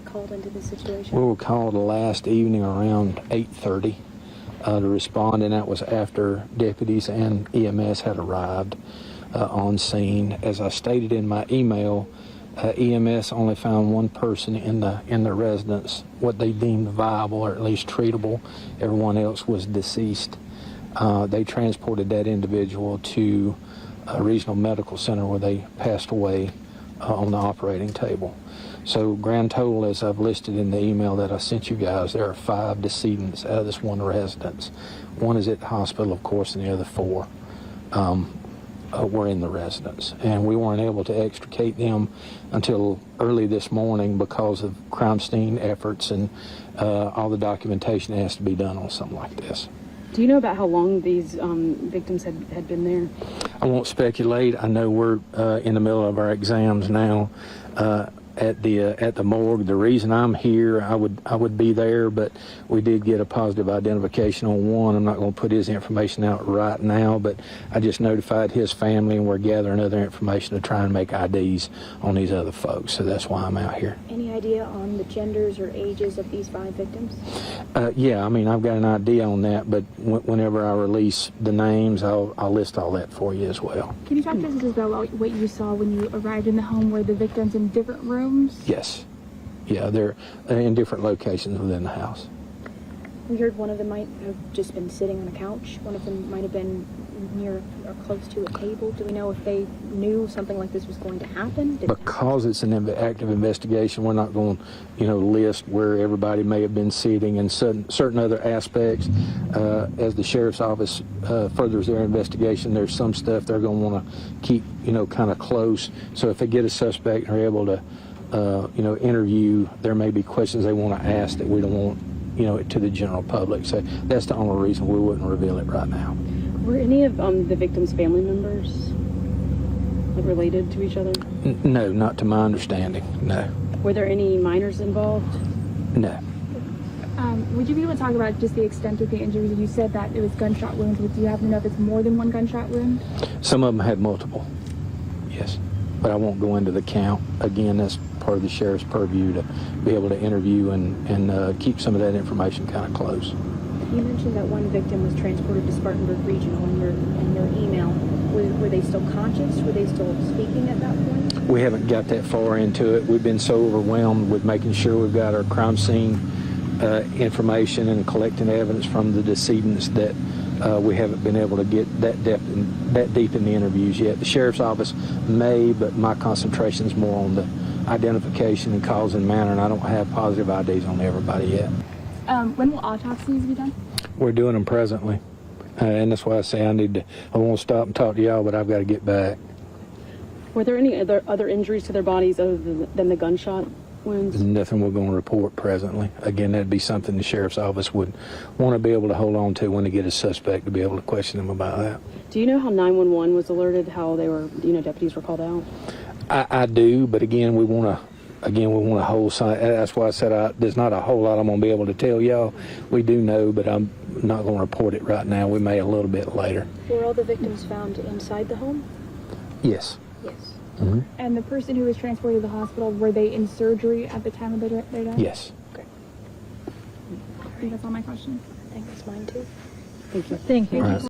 Called into the situation? We were called last evening around 8:30 to respond, and that was after deputies and EMS had arrived on scene. As I stated in my email, EMS only found one person in the residence, what they deemed viable or at least treatable. Everyone else was deceased. They transported that individual to a regional medical center where they passed away on the operating table. So grand total, as I've listed in the email that I sent you guys, there are 5 decedents out of this one residence. One is at the hospital, of course, and the other 4 were in the residence. And we weren't able to extricate them until early this morning because of crime scene efforts and all the documentation that has to be done on something like this. Do you know about how long these victims had been there? I won't speculate. I know we're in the middle of our exams now at the morgue. The reason I'm here, I would be there, but we did get a positive identification on one. I'm not going to put his information out right now, but I just notified his family, and we're gathering other information to try and make IDs on these other folks. So that's why I'm out here. Any idea on the genders or ages of these 5 victims? Yeah, I mean, I've got an idea on that, but whenever I release the names, I'll list all that for you as well. Can you talk to us about what you saw when you arrived in the home? Were the victims in different rooms? Yes. Yeah, they're in different locations within the house. We heard one of them might have just been sitting on a couch. One of them might have been near or close to a table. Do we know if they knew something like this was going to happen? Because it's an active investigation, we're not going to, list where everybody may have been sitting and certain other aspects. As the sheriff's office furthers their investigation, there's some stuff they're going to want to keep, kind of close. So if they get a suspect and are able to, interview, there may be questions they want to ask that we don't want, to the general public. So that's the only reason we wouldn't reveal it right now. Were any of the victims' family members related to each other? No, not to my understanding, no. Were there any minors involved? No. Would you be able to talk about just the extent of the injuries? You said that it was gunshot wounds, but do you happen to know if it's more than one gunshot wound? Some of them had multiple, yes. But I won't go into the count. Again, that's part of the sheriff's purview to be able to interview and keep some of that information kind of close. You mentioned that one victim was transported to Spartanburg Regional in your email. Were they still conscious? Were they still speaking at that point? We haven't got that far into it. We've been so overwhelmed with making sure we've got our crime scene information and collecting evidence from the decedents that we haven't been able to get that deep in the interviews yet. The sheriff's office may, but my concentration is more on the identification and cause and manner, and I don't have positive IDs on everybody yet. When will autopsies be done? We're doing them presently, and that's why I say I won't stop and talk to y'all, but I've got to get back. Were there any other injuries to their bodies other than the gunshot wounds? Nothing we're going to report presently. Again, that'd be something the sheriff's office would want to be able to hold on to when they get a suspect, to be able to question them about that. Do you know how 911 was alerted, how they were, deputies were called out? I do, but again, we want to hold some. That's why I said there's not a whole lot I'm going to be able to tell y'all. We do know, but I'm not going to report it right now. We may a little bit later. Were all the victims found inside the home? Yes. Yes. Mm-hmm. And the person who was transported to the hospital, were they in surgery at the time of their death? Yes. Okay. I think that's all my questions. I think that's mine too. Thank you. Thank you.